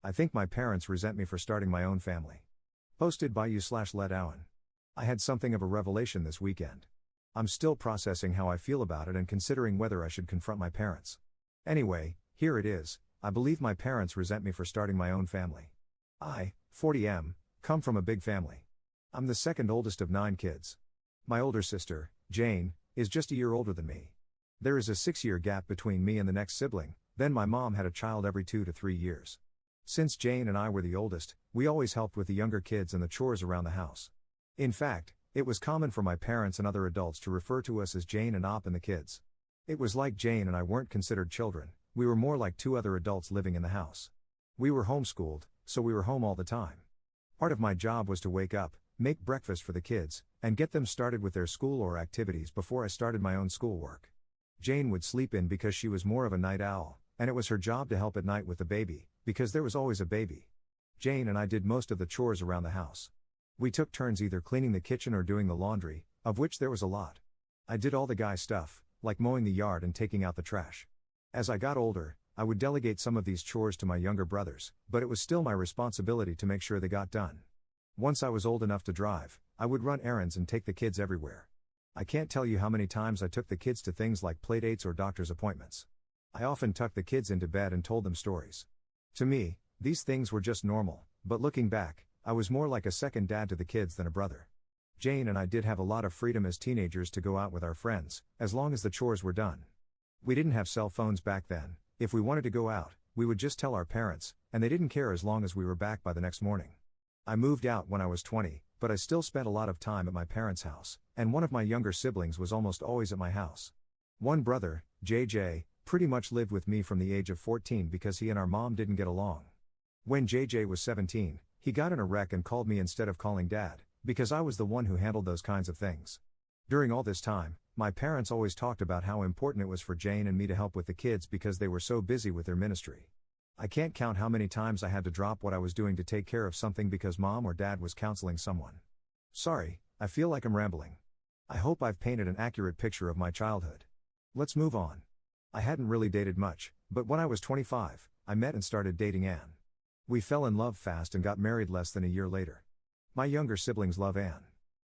I think my parents resent me for starting my own family. Posted by you/let Owen. I had something of a revelation this weekend. I'm still processing how I feel about it and considering whether I should confront my parents. Anyway, here it is. I believe my parents resent me for starting my own family. I, 40M, come from a big family. I'm the second oldest of 9 kids. My older sister, Jane, is just a year older than me. There is a 6-year gap between me and the next sibling, then my mom had a child every 2 to 3 years. Since Jane and I were the oldest, we always helped with the younger kids and the chores around the house. In fact, it was common for my parents and other adults to refer to us as Jane and Op and the kids. It was like Jane and I weren't considered children, we were more like 2 other adults living in the house. We were homeschooled, so we were home all the time. Part of my job was to wake up, make breakfast for the kids, and get them started with their school or activities before I started my own schoolwork. Jane would sleep in because she was more of a night owl, and it was her job to help at night with the baby, because there was always a baby. Jane and I did most of the chores around the house. We took turns either cleaning the kitchen or doing the laundry, of which there was a lot. I did all the guy stuff, like mowing the yard and taking out the trash. As I got older, I would delegate some of these chores to my younger brothers, but it was still my responsibility to make sure they got done. Once I was old enough to drive, I would run errands and take the kids everywhere. I can't tell you how many times I took the kids to things like playdates or doctor's appointments. I often tucked the kids into bed and told them stories. To me, these things were just normal, but looking back, I was more like a second dad to the kids than a brother. Jane and I did have a lot of freedom as teenagers to go out with our friends, as long as the chores were done. We didn't have cell phones back then. If we wanted to go out, we would just tell our parents, and they didn't care as long as we were back by the next morning. I moved out when I was 20, but I still spent a lot of time at my parents' house, and one of my younger siblings was almost always at my house. One brother, JJ, pretty much lived with me from the age of 14 because he and our mom didn't get along. When JJ was 17, he got in a wreck and called me instead of calling Dad, because I was the one who handled those kinds of things. During all this time, my parents always talked about how important it was for Jane and me to help with the kids because they were so busy with their ministry. I can't count how many times I had to drop what I was doing to take care of something because Mom or Dad was counseling someone. Sorry, I feel like I'm rambling. I hope I've painted an accurate picture of my childhood. Let's move on. I hadn't really dated much, but when I was 25, I met and started dating Anne. We fell in love fast and got married less than a year later. My younger siblings love Anne.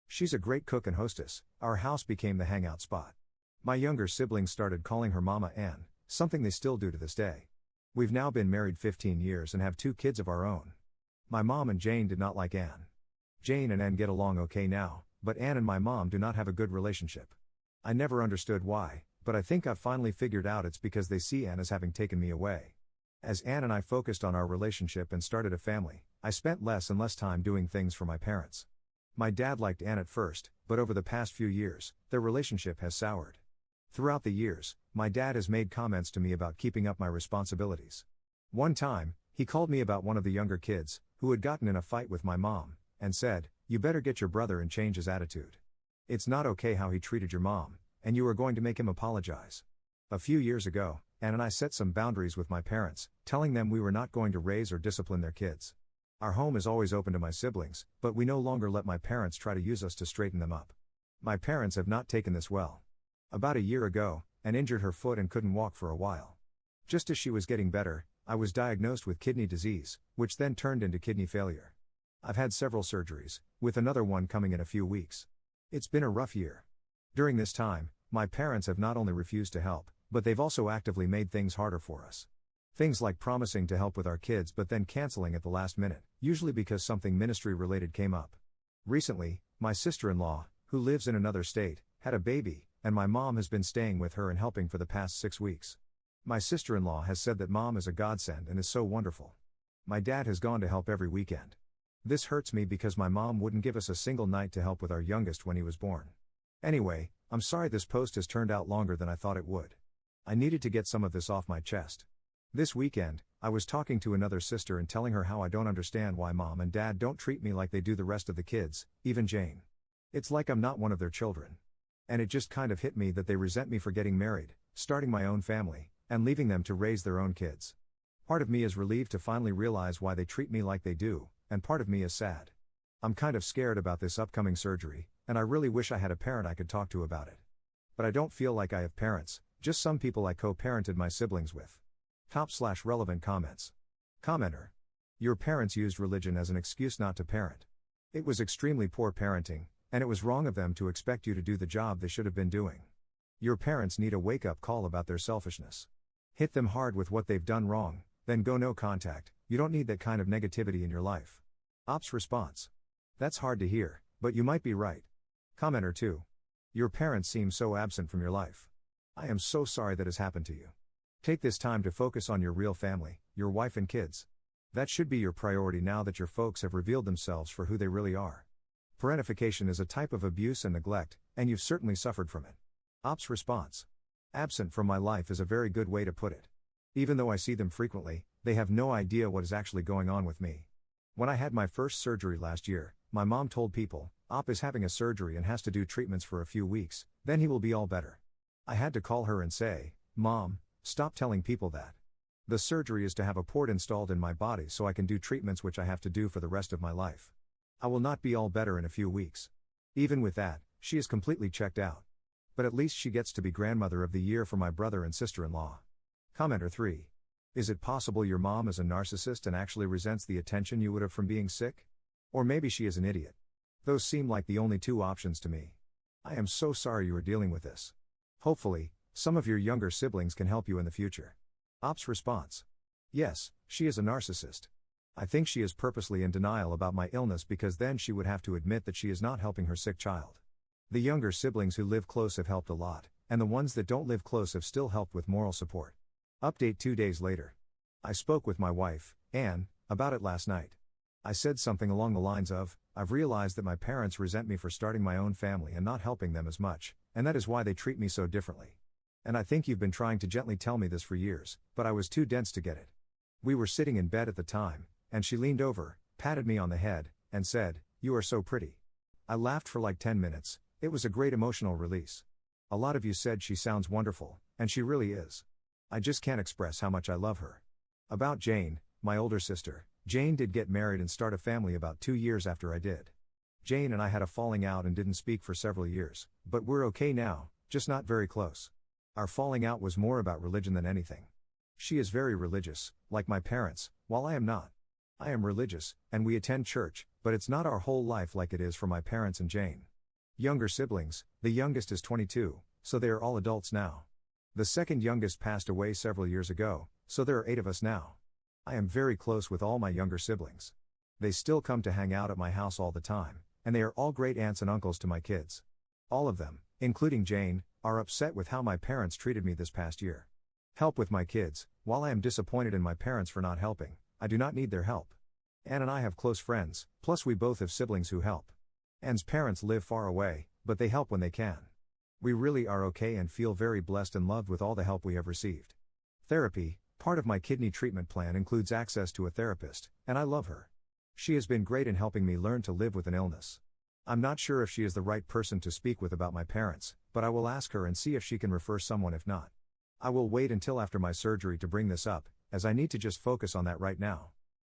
She's a great cook and hostess. Our house became the hangout spot. My younger siblings started calling her Mama Anne, something they still do to this day. We've now been married 15 years and have 2 kids of our own. My mom and Jane did not like Anne. Jane and Anne get along okay now, but Anne and my mom do not have a good relationship. I never understood why, but I think I've finally figured out it's because they see Anne as having taken me away. As Anne and I focused on our relationship and started a family, I spent less and less time doing things for my parents. My dad liked Anne at first, but over the past few years, their relationship has soured. Throughout the years, my dad has made comments to me about keeping up my responsibilities. One time, he called me about one of the younger kids, who had gotten in a fight with my mom, and said, "You better get your brother and change his attitude. It's not okay how he treated your mom, and you are going to make him apologize." A few years ago, Anne and I set some boundaries with my parents, telling them we were not going to raise or discipline their kids. Our home is always open to my siblings, but we no longer let my parents try to use us to straighten them up. My parents have not taken this well. About a year ago, Anne injured her foot and couldn't walk for a while. Just as she was getting better, I was diagnosed with kidney disease, which then turned into kidney failure. I've had several surgeries, with another one coming in a few weeks. It's been a rough year. During this time, my parents have not only refused to help, but they've also actively made things harder for us. Things like promising to help with our kids but then canceling at the last minute, usually because something ministry-related came up. Recently, my sister-in-law, who lives in another state, had a baby, and my mom has been staying with her and helping for the past 6 weeks. My sister-in-law has said that Mom is a godsend and is so wonderful. My dad has gone to help every weekend. This hurts me because my mom wouldn't give us a single night to help with our youngest when he was born. Anyway, I'm sorry this post has turned out longer than I thought it would. I needed to get some of this off my chest. This weekend, I was talking to another sister and telling her how I don't understand why Mom and Dad don't treat me like they do the rest of the kids, even Jane. It's like I'm not one of their children. And it just kind of hit me that they resent me for getting married, starting my own family, and leaving them to raise their own kids. Part of me is relieved to finally realize why they treat me like they do, and part of me is sad. I'm kind of scared about this upcoming surgery, and I really wish I had a parent I could talk to about it. But I don't feel like I have parents, just some people I co-parented my siblings with. /relevant comments. Commenter. Your parents used religion as an excuse not to parent. It was extremely poor parenting, and it was wrong of them to expect you to do the job they should have been doing. Your parents need a wake-up call about their selfishness. Hit them hard with what they've done wrong, then go no contact. You don't need that kind of negativity in your life. Ops response. That's hard to hear, but you might be right. Commenter 2. Your parents seem so absent from your life. I am so sorry that has happened to you. Take this time to focus on your real family, your wife and kids. That should be your priority now that your folks have revealed themselves for who they really are. Parentification is a type of abuse and neglect, and you've certainly suffered from it. Ops response. Absent from my life is a very good way to put it. Even though I see them frequently, they have no idea what is actually going on with me. When I had my first surgery last year, my mom told people, Op is having a surgery and has to do treatments for a few weeks, then he will be all better. I had to call her and say, Mom, stop telling people that. The surgery is to have a port installed in my body so I can do treatments which I have to do for the rest of my life. I will not be all better in a few weeks. Even with that, she is completely checked out. But at least she gets to be grandmother of the year for my brother and sister-in-law. Commenter 3. Is it possible your mom is a narcissist and actually resents the attention you would have from being sick? Or maybe she is an idiot. Those seem like the only two options to me. I am so sorry you are dealing with this. Hopefully, some of your younger siblings can help you in the future. Ops response. Yes, she is a narcissist. I think she is purposely in denial about my illness because then she would have to admit that she is not helping her sick child. The younger siblings who live close have helped a lot, and the ones that don't live close have still helped with moral support. Update 2 days later. I spoke with my wife, Anne, about it last night. I said something along the lines of, I've realized that my parents resent me for starting my own family and not helping them as much, and that is why they treat me so differently. And I think you've been trying to gently tell me this for years, but I was too dense to get it. We were sitting in bed at the time, and she leaned over, patted me on the head, and said, You are so pretty. I laughed for like 10 minutes. It was a great emotional release. A lot of you said she sounds wonderful, and she really is. I just can't express how much I love her. About Jane, my older sister, Jane did get married and start a family about 2 years after I did. Jane and I had a falling out and didn't speak for several years, but we're okay now, just not very close. Our falling out was more about religion than anything. She is very religious, like my parents, while I am not. I am religious, and we attend church, but it's not our whole life like it is for my parents and Jane. Younger siblings, the youngest is 22, so they are all adults now. The second youngest passed away several years ago, so there are 8 of us now. I am very close with all my younger siblings. They still come to hang out at my house all the time, and they are all great aunts and uncles to my kids. All of them, including Jane, are upset with how my parents treated me this past year. Help with my kids. While I am disappointed in my parents for not helping, I do not need their help. Anne and I have close friends, plus we both have siblings who help. Anne's parents live far away, but they help when they can. We really are okay and feel very blessed and loved with all the help we have received. Therapy, part of my kidney treatment plan includes access to a therapist, and I love her. She has been great in helping me learn to live with an illness. I'm not sure if she is the right person to speak with about my parents, but I will ask her and see if she can refer someone if not. I will wait until after my surgery to bring this up, as I need to just focus on that right now.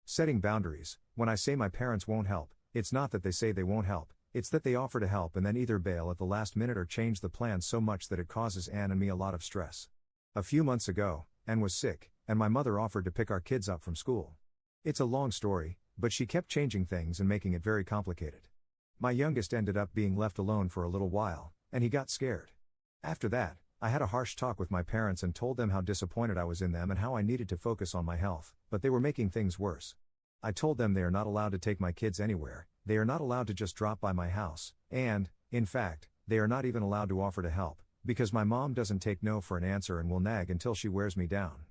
Setting boundaries. When I say my parents won't help, it's not that they say they won't help, it's that they offer to help and then either bail at the last minute or change the plan so much that it causes Anne and me a lot of stress. A few months ago, Anne was sick, and my mother offered to pick our kids up from school. It's a long story, but she kept changing things and making it very complicated. My youngest ended up being left alone for a little while, and he got scared. After that, I had a harsh talk with my parents and told them how disappointed I was in them and how I needed to focus on my health, but they were making things worse. I told them they are not allowed to take my kids anywhere, they are not allowed to just drop by my house, and, in fact, they are not even allowed to offer to help, because my mom doesn't take no for an answer and will nag until she wears me down.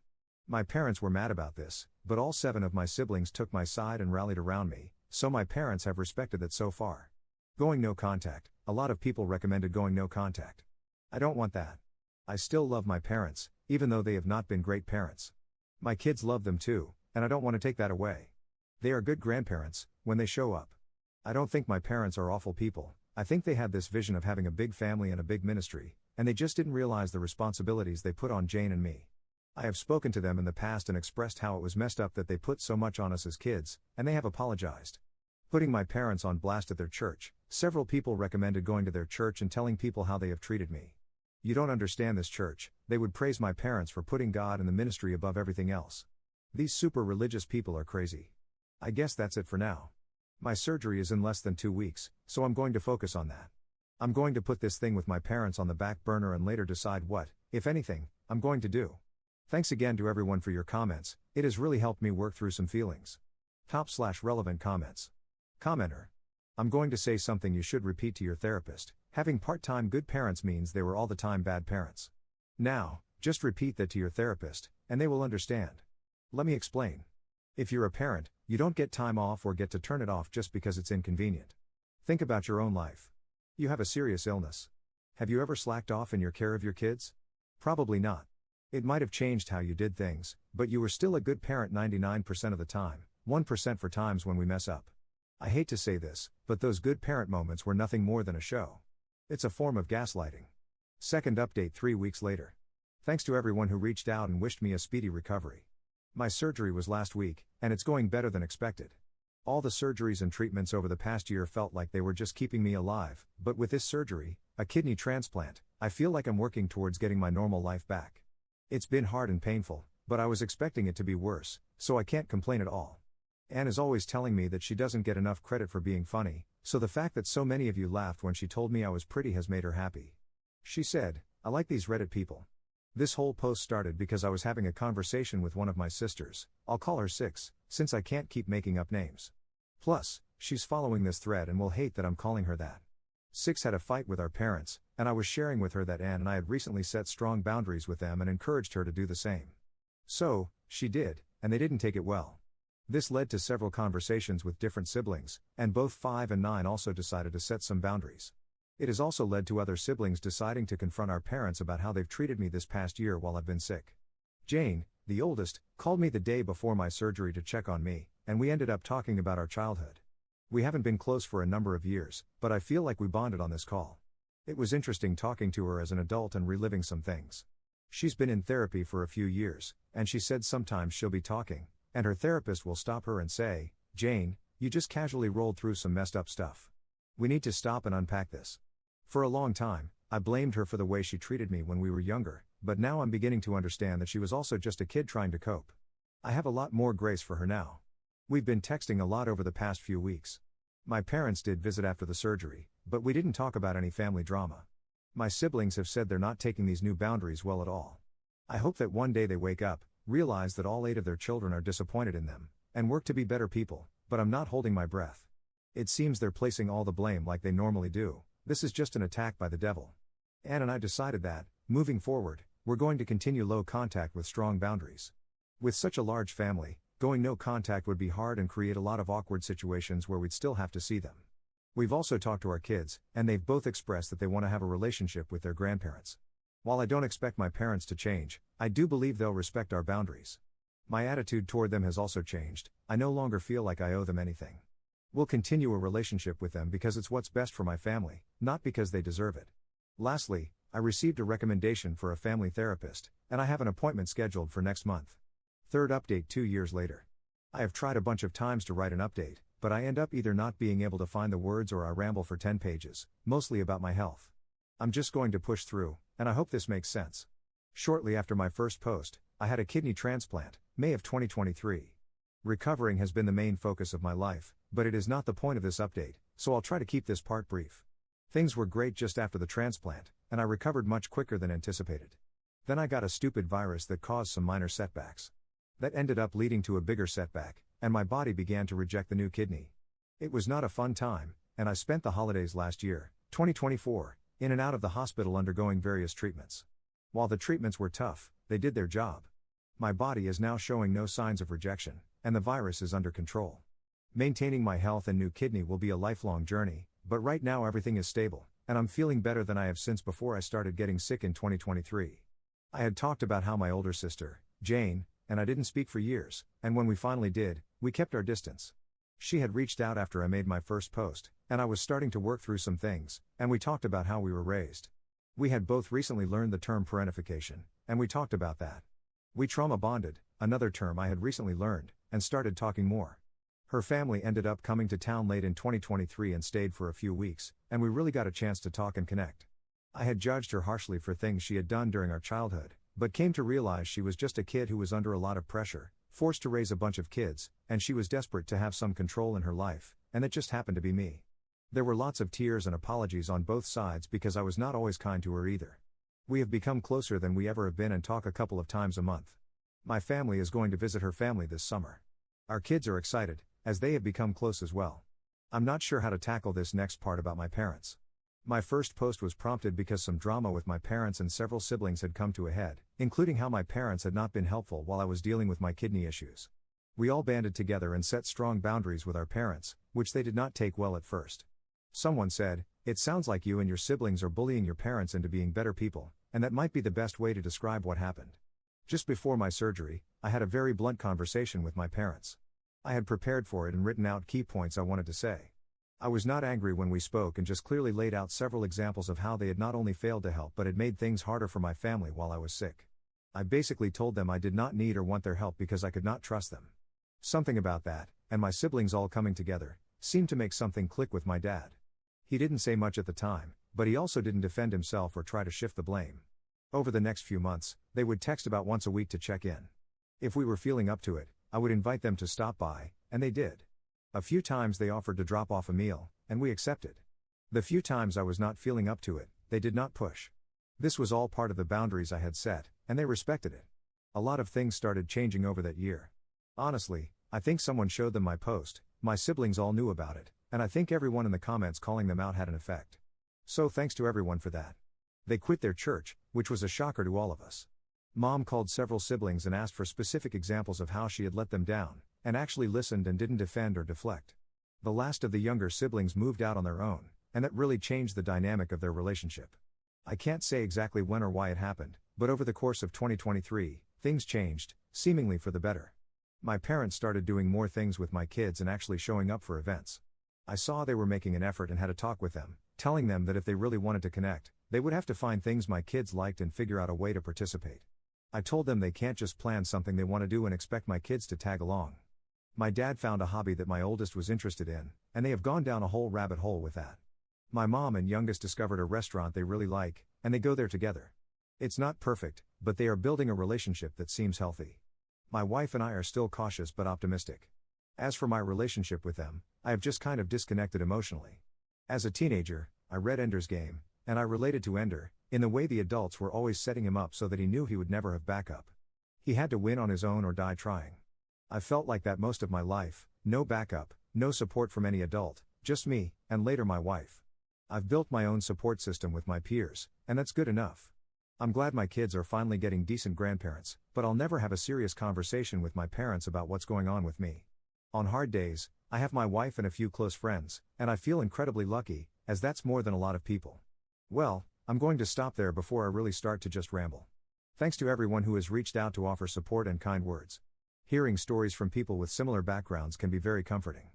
My parents were mad about this, but all 7 of my siblings took my side and rallied around me, so my parents have respected that so far. Going no contact. A lot of people recommended going no contact. I don't want that. I still love my parents, even though they have not been great parents. My kids love them too, and I don't want to take that away. They are good grandparents, when they show up. I don't think my parents are awful people. I think they had this vision of having a big family and a big ministry, and they just didn't realize the responsibilities they put on Jane and me. I have spoken to them in the past and expressed how it was messed up that they put so much on us as kids, and they have apologized. Putting my parents on blast at their church, several people recommended going to their church and telling people how they have treated me. You don't understand this church. They would praise my parents for putting God and the ministry above everything else. These super religious people are crazy. I guess that's it for now. My surgery is in less than 2 weeks, so I'm going to focus on that. I'm going to put this thing with my parents on the back burner and later decide what, if anything, I'm going to do. Thanks again to everyone for your comments, it has really helped me work through some feelings. Top/relevant comments. Commenter. I'm going to say something you should repeat to your therapist. Having part-time good parents means they were all the time bad parents. Now, just repeat that to your therapist, and they will understand. Let me explain. If you're a parent, you don't get time off or get to turn it off just because it's inconvenient. Think about your own life. You have a serious illness. Have you ever slacked off in your care of your kids? Probably not. It might have changed how you did things, but you were still a good parent 99% of the time, 1% for times when we mess up. I hate to say this, but those good parent moments were nothing more than a show. It's a form of gaslighting. Second update 3 weeks later. Thanks to everyone who reached out and wished me a speedy recovery. My surgery was last week, and it's going better than expected. All the surgeries and treatments over the past year felt like they were just keeping me alive, but with this surgery, a kidney transplant, I feel like I'm working towards getting my normal life back. It's been hard and painful, but I was expecting it to be worse, so I can't complain at all. Anne is always telling me that she doesn't get enough credit for being funny, so the fact that so many of you laughed when she told me I was pretty has made her happy. She said, "I like these Reddit people." This whole post started because I was having a conversation with one of my sisters, I'll call her Six, since I can't keep making up names. Plus, she's following this thread and will hate that I'm calling her that. Six had a fight with our parents, and I was sharing with her that Anne and I had recently set strong boundaries with them and encouraged her to do the same. So, she did, and they didn't take it well. This led to several conversations with different siblings, and both 5 and 9 also decided to set some boundaries. It has also led to other siblings deciding to confront our parents about how they've treated me this past year while I've been sick. Jane, the oldest, called me the day before my surgery to check on me, and we ended up talking about our childhood. We haven't been close for a number of years, but I feel like we bonded on this call. It was interesting talking to her as an adult and reliving some things. She's been in therapy for a few years, and she said sometimes she'll be talking, and her therapist will stop her and say, "Jane, you just casually rolled through some messed up stuff. We need to stop and unpack this." For a long time, I blamed her for the way she treated me when we were younger, but now I'm beginning to understand that she was also just a kid trying to cope. I have a lot more grace for her now. We've been texting a lot over the past few weeks. My parents did visit after the surgery, but we didn't talk about any family drama. My siblings have said they're not taking these new boundaries well at all. I hope that one day they wake up, realize that all 8 of their children are disappointed in them, and work to be better people, but I'm not holding my breath. It seems they're placing all the blame like they normally do. This is just an attack by the devil. Anne and I decided that, moving forward, we're going to continue low contact with strong boundaries. With such a large family, going no contact would be hard and create a lot of awkward situations where we'd still have to see them. We've also talked to our kids, and they've both expressed that they want to have a relationship with their grandparents. While I don't expect my parents to change, I do believe they'll respect our boundaries. My attitude toward them has also changed. I no longer feel like I owe them anything. We'll continue a relationship with them because it's what's best for my family, not because they deserve it. Lastly, I received a recommendation for a family therapist, and I have an appointment scheduled for next month. Third update 2 years later. I have tried a bunch of times to write an update, but I end up either not being able to find the words or I ramble for 10 pages, mostly about my health. I'm just going to push through, and I hope this makes sense. Shortly after my first post, I had a kidney transplant, May of 2023. Recovering has been the main focus of my life, but it is not the point of this update, so I'll try to keep this part brief. Things were great just after the transplant, and I recovered much quicker than anticipated. Then I got a stupid virus that caused some minor setbacks. That ended up leading to a bigger setback, and my body began to reject the new kidney. It was not a fun time, and I spent the holidays last year, 2024, in and out of the hospital undergoing various treatments. While the treatments were tough, they did their job. My body is now showing no signs of rejection, and the virus is under control. Maintaining my health and new kidney will be a lifelong journey, but right now everything is stable, and I'm feeling better than I have since before I started getting sick in 2023. I had talked about how my older sister, Jane, and I didn't speak for years, and when we finally did, we kept our distance. She had reached out after I made my first post, and I was starting to work through some things, and we talked about how we were raised. We had both recently learned the term parentification, and we talked about that. We trauma bonded, another term I had recently learned, and started talking more. Her family ended up coming to town late in 2023 and stayed for a few weeks, and we really got a chance to talk and connect. I had judged her harshly for things she had done during our childhood, but came to realize she was just a kid who was under a lot of pressure, forced to raise a bunch of kids, and she was desperate to have some control in her life, and it just happened to be me. There were lots of tears and apologies on both sides because I was not always kind to her either. We have become closer than we ever have been and talk a couple of times a month. My family is going to visit her family this summer. Our kids are excited, as they have become close as well. I'm not sure how to tackle this next part about my parents. My first post was prompted because some drama with my parents and several siblings had come to a head, including how my parents had not been helpful while I was dealing with my kidney issues. We all banded together and set strong boundaries with our parents, which they did not take well at first. Someone said, "It sounds like you and your siblings are bullying your parents into being better people, and that might be the best way to describe what happened." Just before my surgery, I had a very blunt conversation with my parents. I had prepared for it and written out key points I wanted to say. I was not angry when we spoke and just clearly laid out several examples of how they had not only failed to help but had made things harder for my family while I was sick. I basically told them I did not need or want their help because I could not trust them. Something about that, and my siblings all coming together, seemed to make something click with my dad. He didn't say much at the time, but he also didn't defend himself or try to shift the blame. Over the next few months, they would text about once a week to check in. If we were feeling up to it, I would invite them to stop by, and they did. A few times they offered to drop off a meal, and we accepted. The few times I was not feeling up to it, they did not push. This was all part of the boundaries I had set, and they respected it. A lot of things started changing over that year. Honestly, I think someone showed them my post, my siblings all knew about it, and I think everyone in the comments calling them out had an effect. So thanks to everyone for that. They quit their church, which was a shocker to all of us. Mom called several siblings and asked for specific examples of how she had let them down, and actually listened and didn't defend or deflect. The last of the younger siblings moved out on their own, and that really changed the dynamic of their relationship. I can't say exactly when or why it happened, but over the course of 2023, things changed, seemingly for the better. My parents started doing more things with my kids and actually showing up for events. I saw they were making an effort and had a talk with them, telling them that if they really wanted to connect, they would have to find things my kids liked and figure out a way to participate. I told them they can't just plan something they want to do and expect my kids to tag along. My dad found a hobby that my oldest was interested in, and they have gone down a whole rabbit hole with that. My mom and youngest discovered a restaurant they really like, and they go there together. It's not perfect, but they are building a relationship that seems healthy. My wife and I are still cautious but optimistic. As for my relationship with them, I have just kind of disconnected emotionally. As a teenager, I read Ender's Game, and I related to Ender, in the way the adults were always setting him up so that he knew he would never have backup. He had to win on his own or die trying. I felt like that most of my life, no backup, no support from any adult, just me, and later my wife. I've built my own support system with my peers, and that's good enough. I'm glad my kids are finally getting decent grandparents, but I'll never have a serious conversation with my parents about what's going on with me. On hard days, I have my wife and a few close friends, and I feel incredibly lucky, as that's more than a lot of people. Well, I'm going to stop there before I really start to just ramble. Thanks to everyone who has reached out to offer support and kind words. Hearing stories from people with similar backgrounds can be very comforting.